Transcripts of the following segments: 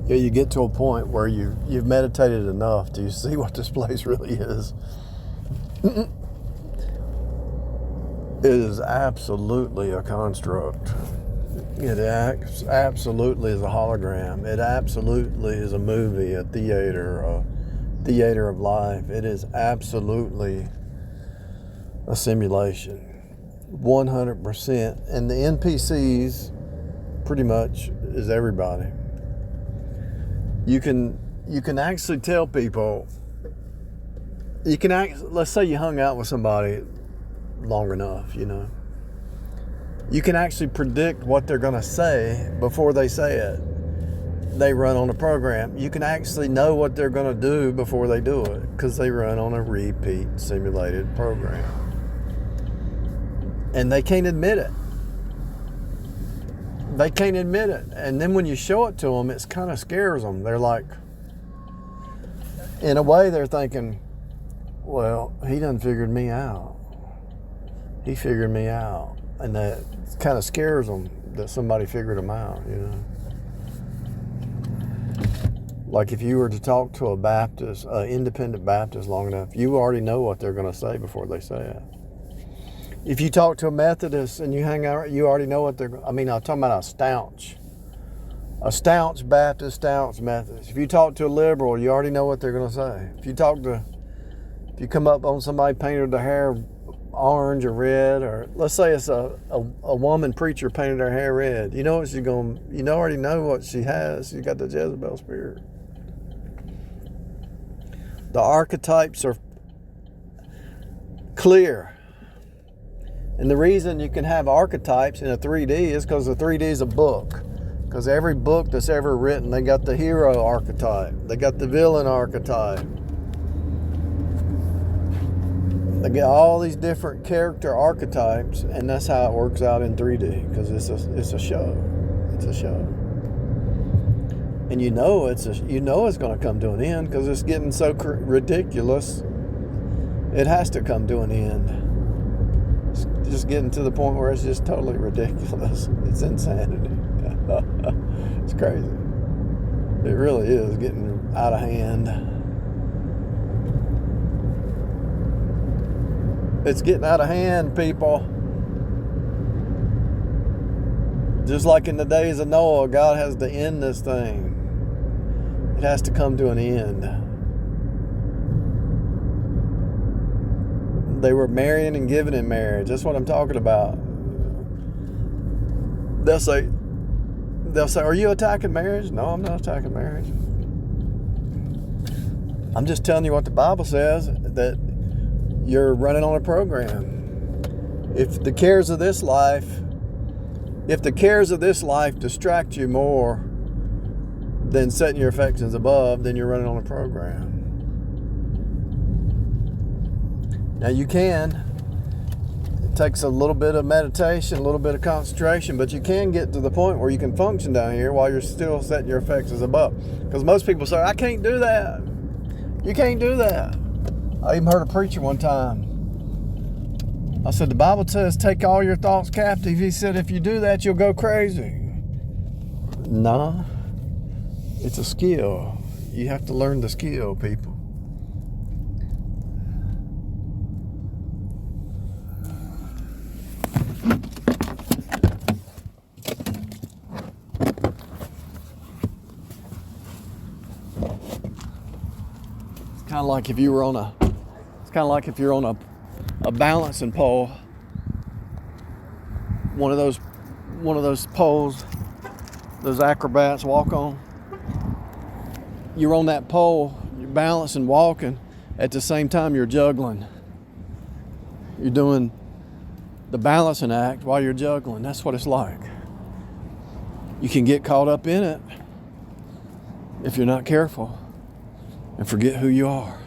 Yeah, you get to a point where you've meditated enough to see what this place really is. It is absolutely a construct. It absolutely is a hologram. It absolutely is a movie, a theater of life. It is absolutely a simulation. 100%. And the NPCs pretty much is everybody. You can actually tell people, let's say you hung out with somebody long enough, you can actually predict what they're going to say before they say it. They run on a program. You can actually know what they're going to do before they do it because they run on a repeat simulated program. And they can't admit it. They can't admit it. And then when you show it to them, it kind of scares them. They're like, in a way, they're thinking, well, he done figured me out. He figured me out. And that kind of scares them that somebody figured them out, Like if you were to talk to a Baptist, independent Baptist long enough, you already know what they're going to say before they say it. If you talk to a Methodist and you hang out, you already know what I'm talking about a staunch Baptist, staunch Methodist. If you talk to a liberal, you already know what they're going to say. If you come up on somebody painted their hair orange or red, or let's say it's a woman preacher painted her hair red, you know what she's going, already know what she has. She's got the Jezebel spirit. The archetypes are clear. And the reason you can have archetypes in a 3D is because the 3D is a book. Because every book that's ever written, they got the hero archetype. They got the villain archetype. They get all these different character archetypes, and that's how it works out in 3D. Because it's a show. It's a show. And it's going to come to an end because it's getting so ridiculous. It has to come to an end. It's just getting to the point where it's just totally ridiculous. It's insanity. It's crazy. It really is getting out of hand. It's getting out of hand, people. Just like in the days of Noah, God has to end this thing. It has to come to an end. They were marrying and giving in marriage. That's what I'm talking about. They'll say, are you attacking marriage? No, I'm not attacking marriage. I'm just telling you what the Bible says, that you're running on a program. If the cares of this life distract you more than setting your affections above, then you're running on a program. Now you can. It takes a little bit of meditation, a little bit of concentration, but you can get to the point where you can function down here while you're still setting your affections above. Because most people say, I can't do that. You can't do that. I even heard a preacher one time. I said, the Bible says, take all your thoughts captive. He said, if you do that, you'll go crazy. Nah, it's a skill. You have to learn the skill, people. It's kind of like if you're on a balancing pole, one of those poles those acrobats walk on. You're on that pole, you're balancing, walking, at the same time you're juggling. You're doing the balancing act while you're juggling. That's what it's like. You can get caught up in it if you're not careful and forget who you are.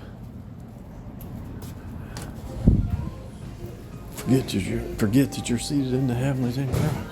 Forget that you're seated in the heavenlies in Christ.